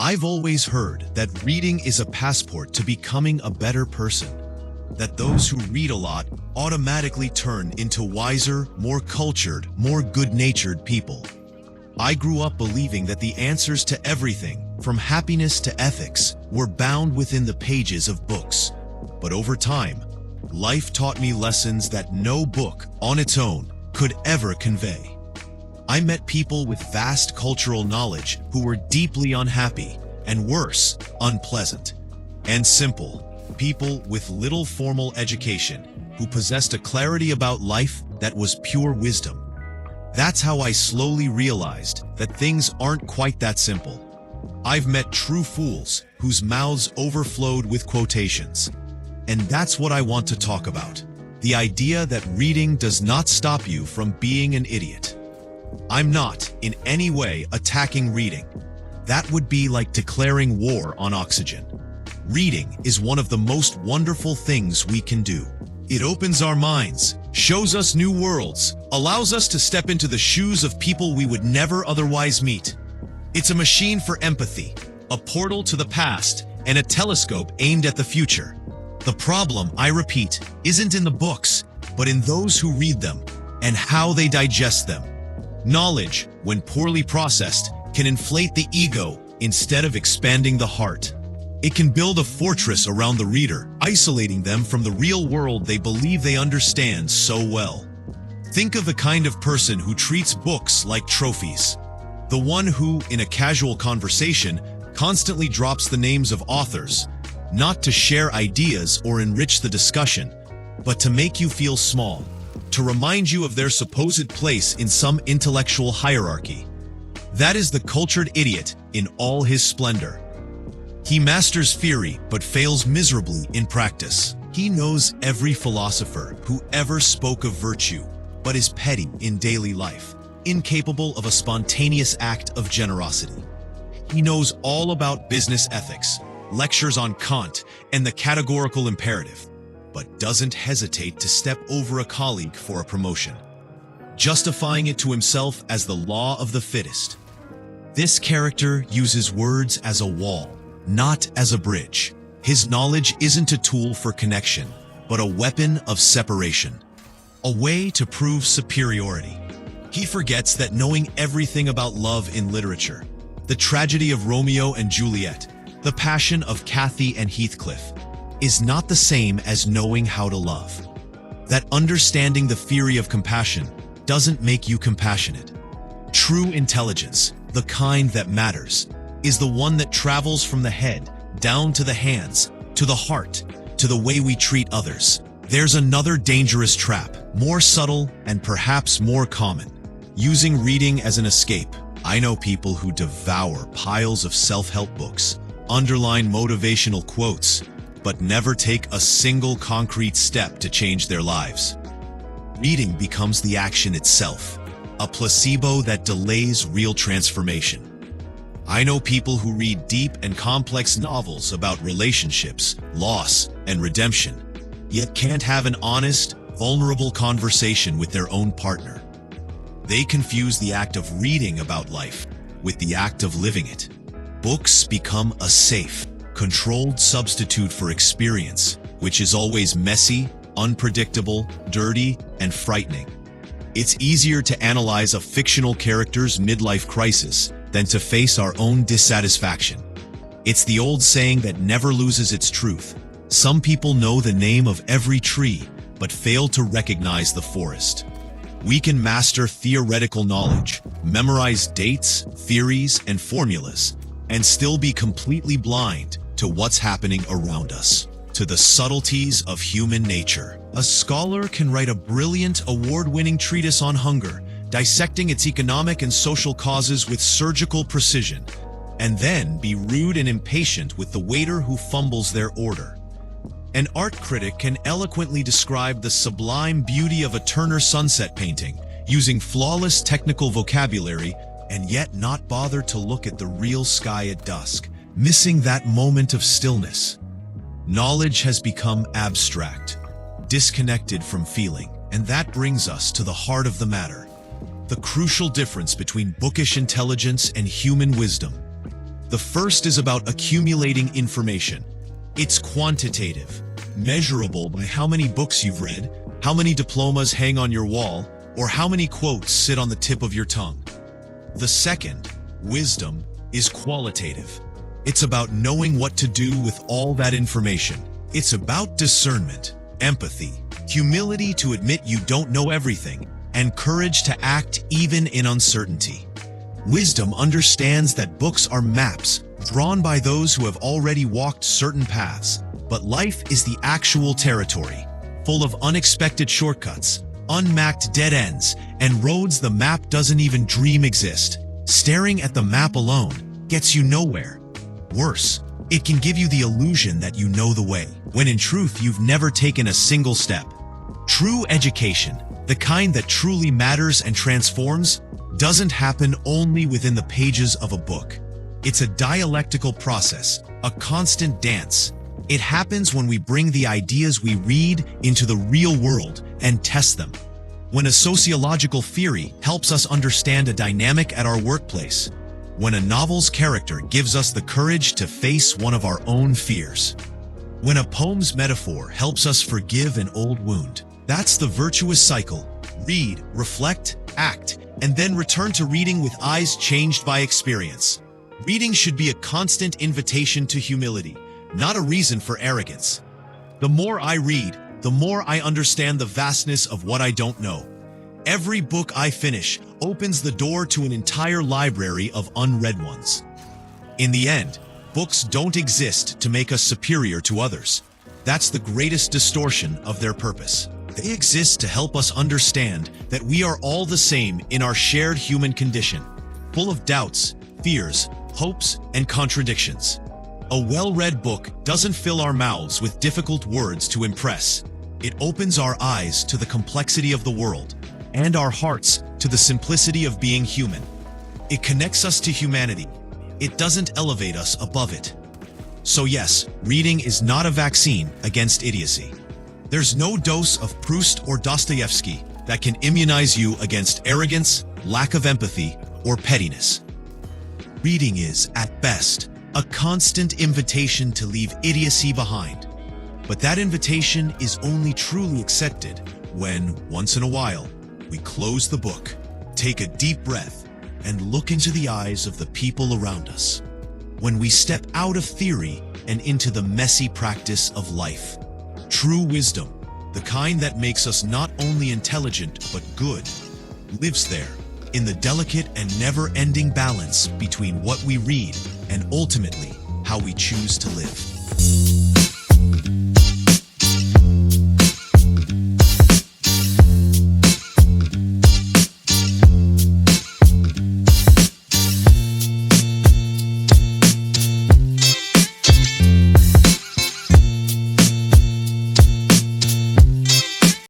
I've always heard that reading is a passport to becoming a better person. That those who read a lot automatically turn into wiser, more cultured, more good-natured people. I grew up believing that the answers to everything, from happiness to ethics, were bound within the pages of books. But over time, life taught me lessons that no book, on its own, could ever convey. I met people with vast cultural knowledge who were deeply unhappy, and worse, unpleasant. And simple, people with little formal education who possessed a clarity about life that was pure wisdom. That's how I slowly realized that things aren't quite that simple. I've met true fools whose mouths overflowed with quotations. And that's what I want to talk about. The idea that reading does not stop you from being an idiot. I'm not, in any way, attacking reading. That would be like declaring war on oxygen. Reading is one of the most wonderful things we can do. It opens our minds, shows us new worlds, allows us to step into the shoes of people we would never otherwise meet. It's a machine for empathy, a portal to the past, and a telescope aimed at the future. The problem, I repeat, isn't in the books, but in those who read them and how they digest them. Knowledge, when poorly processed, can inflate the ego instead of expanding the heart. It can build a fortress around the reader, isolating them from the real world they believe they understand so well. Think of the kind of person who treats books like trophies. The one who, in a casual conversation, constantly drops the names of authors, not to share ideas or enrich the discussion, but to make you feel small, to remind you of their supposed place in some intellectual hierarchy. That is the cultured idiot in all his splendor. He masters theory but fails miserably in practice. He knows every philosopher who ever spoke of virtue, but is petty in daily life, incapable of a spontaneous act of generosity. He knows all about business ethics, lectures on Kant and the categorical imperative, but doesn't hesitate to step over a colleague for a promotion, justifying it to himself as the law of the fittest. This character uses words as a wall, not as a bridge. His knowledge isn't a tool for connection, but a weapon of separation, a way to prove superiority. He forgets that knowing everything about love in literature, the tragedy of Romeo and Juliet, the passion of Cathy and Heathcliff, is not the same as knowing how to love. That understanding the theory of compassion doesn't make you compassionate. True intelligence, the kind that matters, is the one that travels from the head down to the hands, to the heart, to the way we treat others. There's another dangerous trap, more subtle and perhaps more common. Using reading as an escape. I know people who devour piles of self-help books, underline motivational quotes, but never take a single concrete step to change their lives. Reading becomes the action itself, a placebo that delays real transformation. I know people who read deep and complex novels about relationships, loss, and redemption, yet can't have an honest, vulnerable conversation with their own partner. They confuse the act of reading about life with the act of living it. Books become a safe, controlled substitute for experience, which is always messy, unpredictable, dirty, and frightening. It's easier to analyze a fictional character's midlife crisis than to face our own dissatisfaction. It's the old saying that never loses its truth. Some people know the name of every tree, but fail to recognize the forest. We can master theoretical knowledge, memorize dates, theories, and formulas, and still be completely blind to what's happening around us, to the subtleties of human nature. A scholar can write a brilliant, award-winning treatise on hunger, dissecting its economic and social causes with surgical precision, and then be rude and impatient with the waiter who fumbles their order. An art critic can eloquently describe the sublime beauty of a Turner sunset painting, using flawless technical vocabulary, and yet not bother to look at the real sky at dusk, missing that moment of stillness. Knowledge has become abstract, disconnected from feeling, and that brings us to the heart of the matter. The crucial difference between bookish intelligence and human wisdom. The first is about accumulating information. It's quantitative, measurable by how many books you've read, how many diplomas hang on your wall, or how many quotes sit on the tip of your tongue. The second, wisdom, is qualitative. It's about knowing what to do with all that information. It's about discernment, empathy, humility to admit you don't know everything, and courage to act even in uncertainty. Wisdom understands that books are maps drawn by those who have already walked certain paths, but life is the actual territory, full of unexpected shortcuts, unmapped dead ends, and roads the map doesn't even dream exist. Staring at the map alone gets you nowhere. Worse, it can give you the illusion that you know the way, when in truth you've never taken a single step. True education, the kind that truly matters and transforms, doesn't happen only within the pages of a book. It's a dialectical process, a constant dance. It happens when we bring the ideas we read into the real world and test them. When a sociological theory helps us understand a dynamic at our workplace. When a novel's character gives us the courage to face one of our own fears. When a poem's metaphor helps us forgive an old wound. That's the virtuous cycle. Read, reflect, act, and then return to reading with eyes changed by experience. Reading should be a constant invitation to humility, not a reason for arrogance. The more I read, the more I understand the vastness of what I don't know. Every book I finish opens the door to an entire library of unread ones. In the end, books don't exist to make us superior to others. That's the greatest distortion of their purpose. They exist to help us understand that we are all the same in our shared human condition, full of doubts, fears, hopes, and contradictions. A well-read book doesn't fill our mouths with difficult words to impress. It opens our eyes to the complexity of the world, and our hearts to the simplicity of being human. It connects us to humanity. It doesn't elevate us above it. So yes, reading is not a vaccine against idiocy. There's no dose of Proust or Dostoevsky that can immunize you against arrogance, lack of empathy, or pettiness. Reading is, at best, a constant invitation to leave idiocy behind. But that invitation is only truly accepted when, once in a while, we close the book, take a deep breath, and look into the eyes of the people around us. When we step out of theory and into the messy practice of life. True wisdom, the kind that makes us not only intelligent but good, lives there, in the delicate and never-ending balance between what we read and ultimately how we choose to live.